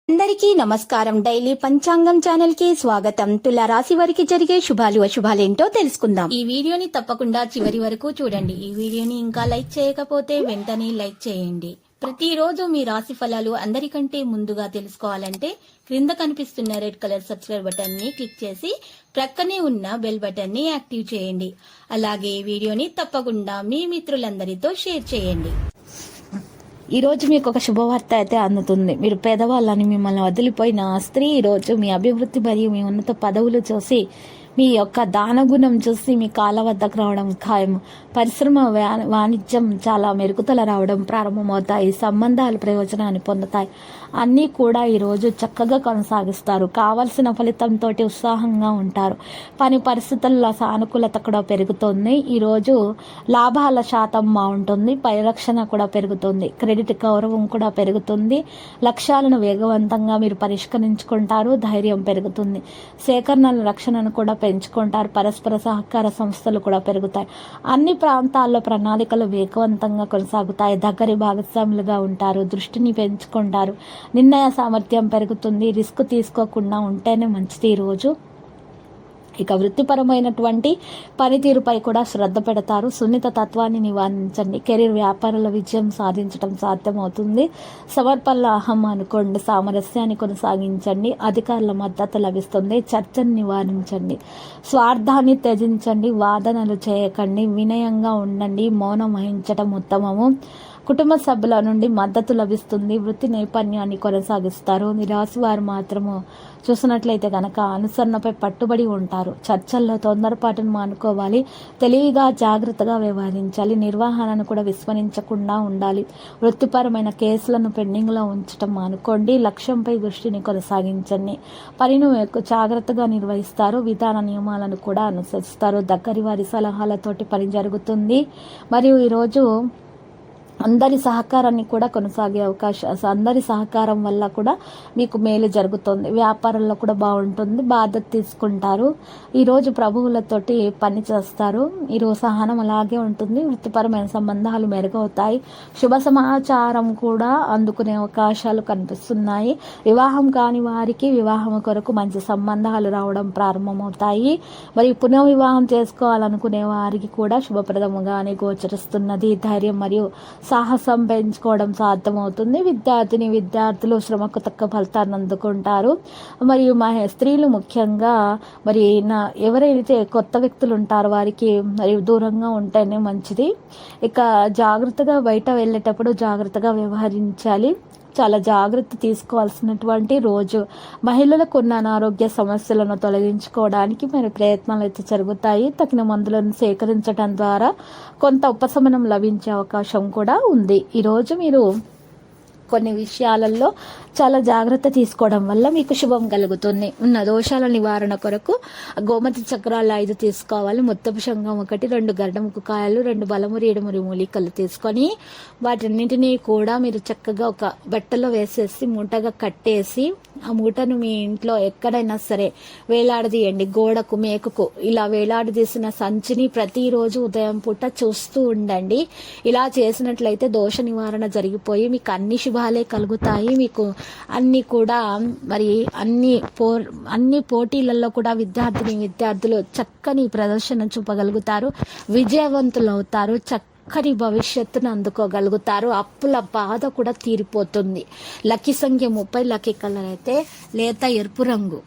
అందరికీ నమస్కారం. డైలీ పంచాంగం ఛానల్ కి స్వాగతం. తుల రాశి వారికి జరిగే శుభాలు అశుభాలేంటో తెలుసుకుందాం. ఈ వీడియోని తప్పకుండా చివరి వరకు చూడండి. ఈ వీడియోని ఇంకా లైక్ చేయకపోతే వెంటనే లైక్ చేయండి. ప్రతిరోజు మీ రాశి ఫలాలు అందరికంటే ముందుగా తెలుసుకోవాలంటే క్రింద కనిపిస్తున్న రెడ్ కలర్ సబ్స్క్రైబ్ బటన్ ని క్లిక్ చేసి ప్రక్కనే ఉన్న బెల్ బటన్ ని యాక్టివ్ చేయండి. అలాగే ఈ వీడియోని తప్పకుండా మీ మిత్రులందరితో షేర్ చేయండి. ఈ రోజు మీకు ఒక శుభవార్త అయితే అందుతుంది. మీరు పేదవాళ్ళని, మిమ్మల్ని వదిలిపోయిన స్త్రీ ఈ రోజు మీ అభివృద్ధి మరియు మీ ఉన్నత పదవులు చూసి, మీ యొక్క దానగుణం చూసి మీ కాళ్ళ వద్దకు రావడం ఖాయం. పరిశ్రమ వాణిజ్యం చాలా మెరుగుదల రావడం ప్రారంభమవుతాయి. సంబంధాలు ప్రయోజనాన్ని పొందుతాయి. అన్నీ కూడా ఈరోజు చక్కగా కొనసాగిస్తారు. కావలసిన ఫలితంతో ఉత్సాహంగా ఉంటారు. పని పరిస్థితుల్లో సానుకూలత కూడా పెరుగుతుంది. ఈరోజు లాభాల శాతం బాగుంటుంది. పరిరక్షణ కూడా పెరుగుతుంది. క్రెడిట్ గౌరవం కూడా పెరుగుతుంది. లక్ష్యాలను వేగవంతంగా మీరు పరిష్కరించుకుంటారు. ధైర్యం పెరుగుతుంది. సేకరణల రక్షణను కూడా పెంచుకుంటారు. పరస్పర సహకార సంస్థలు కూడా పెరుగుతాయి. అన్ని ప్రాంతాల్లో ప్రణాళికలు వేగవంతంగా కొనసాగుతాయి. దగ్గరి భాగస్వాములుగా ఉంటారు. దృష్టిని పెంచుకుంటారు. నిర్ణయ సామర్థ్యం పెరుగుతుంది. రిస్క్ తీసుకోకుండా ఉంటేనే మంచిది. ఈరోజు ఇక వృత్తిపరమైనటువంటి పనితీరుపై కూడా శ్రద్ధ పెడతారు. సున్నిత తత్వాన్ని నివారించండి. కెరీర్ వ్యాపారాల విజయం సాధించడం సాధ్యమవుతుంది. సమర్పణల అహం అనుకోండి. సామరస్యాన్ని కొనసాగించండి. అధికారుల మద్దతు లభిస్తుంది. చర్చను నివారించండి. స్వార్థాన్ని త్యజించండి. వాదనలు చేయకండి. వినయంగా ఉండండి. మౌనం వహించడం ఉత్తమము. కుటుంబ సభ్యుల నుండి మద్దతు లభిస్తుంది. వృత్తి నైపుణ్యాన్ని కొనసాగిస్తారు. నిరాశ వారు మాత్రము చూసినట్లయితే కనుక అనుసరణపై పట్టుబడి ఉంటారు. చర్చల్లో తొందరపాటును మానుకోవాలి. తెలివిగా జాగ్రత్తగా వ్యవహరించాలి. నిర్వహణను కూడా విస్మరించకుండా ఉండాలి. వృత్తిపరమైన కేసులను పెండింగ్లో ఉంచడం మానుకోండి. లక్ష్యంపై దృష్టిని కొనసాగించండి. పనిని జాగ్రత్తగా నిర్వహిస్తారు. విధాన నియమాలను కూడా అనుసరిస్తారు. దగ్గరి వారి సలహాలతోటి పని జరుగుతుంది. మరియు ఈరోజు అందరి సహకారాన్ని కూడా కొనసాగే అవకాశం, అందరి సహకారం వల్ల కూడా మీకు మేలు జరుగుతుంది. వ్యాపారంలో కూడా బాగుంటుంది. బాధ్యత తీసుకుంటారు. ఈరోజు ప్రభువులతోటి పని చేస్తారు. ఈరోజు సహనం అలాగే ఉంటుంది. వృత్తిపరమైన సంబంధాలు మెరుగవుతాయి. శుభ సమాచారం కూడా అందుకునే అవకాశాలు కనిపిస్తున్నాయి. వివాహం కాని వారికి వివాహం కొరకు మంచి సంబంధాలు రావడం ప్రారంభమవుతాయి. మరియు పునఃవివాహం చేసుకోవాలనుకునే వారికి కూడా శుభప్రదముగానే గోచరిస్తున్నది. ధైర్యం మరియు సాహసం పెంచుకోవడం సాధ్యమవుతుంది. విద్యార్థులు శ్రమకు తక్క ఫలితాన్ని అందుకుంటారు. మరియు స్త్రీలు ముఖ్యంగా మరి ఎవరైతే కొత్త వ్యక్తులు ఉంటారో వారికి మరియు దూరంగా ఉంటేనే మంచిది. ఇక జాగ్రత్తగా బయట వెళ్ళేటప్పుడు జాగ్రత్తగా వ్యవహరించాలి. చాలా జాగ్రత్త తీసుకోవాల్సినటువంటి రోజు. మహిళలకు ఉన్న అనారోగ్య సమస్యలను తొలగించుకోవడానికి మరి ప్రయత్నాలు అయితే జరుగుతాయి. తగిన మందులను సేకరించడం ద్వారా కొంత ఉపశమనం లభించే అవకాశం కూడా ఉంది. ఈరోజు మీరు కొన్ని విషయాలలో చాలా జాగ్రత్త తీసుకోవడం వల్ల మీకు శుభం కలుగుతుంది. ఉన్న దోషాల నివారణ కొరకు గోమతి చక్రాలు 5 తీసుకోవాలి. ముత్తపు శంఖం 1, 2 గడ్డముకు కాయలు, 2 బలమురి 7 మూలికలు తీసుకొని వాటన్నింటినీ కూడా మీరు చక్కగా ఒక బట్టలో వేసేసి మూటగా కట్టేసి ఆ మూటను మీ ఇంట్లో ఎక్కడైనా సరే వేలాడదీయండి. గోడకు, మేకుకు ఇలా వేలాడదీసిన సంచిని ప్రతిరోజు ఉదయం పూట చూస్తూ ఉండండి. ఇలా చేసినట్లయితే దోష నివారణ జరిగిపోయి మీకు అన్ని శుభాలే కలుగుతాయి. మీకు అన్ని కూడా మరి అన్ని పోటీలలో కూడా విద్యార్థులు చక్కని ప్రదర్శన చూపగలుగుతారు. విజయవంతులు అవుతారు. చక్కని భవిష్యత్తును అందుకోగలుగుతారు. అప్పుల బాధ కూడా తీరిపోతుంది. లక్కీ సంఖ్య 30. లక్కీ కలర్ అయితే లేత ఎరుపు రంగు.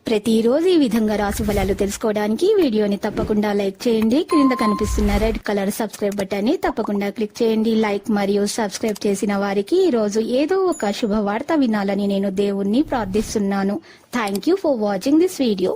ప్రతిరోజు ఈ విధంగా రాశి ఫలాలు తెలుసుకోవడానికి వీడియోని తప్పకుండా లైక్ చేయండి. క్రింద కనిపిస్తున్న రెడ్ కలర్ సబ్స్క్రైబ్ బటన్ ని తప్పకుండా క్లిక్ చేయండి. లైక్ మరియు సబ్స్క్రైబ్ చేసిన వారికి ఈ రోజు ఏదో ఒక శుభవార్త వినాలని నేను దేవుణ్ణి ప్రార్థిస్తున్నాను. Thank you for watching this video.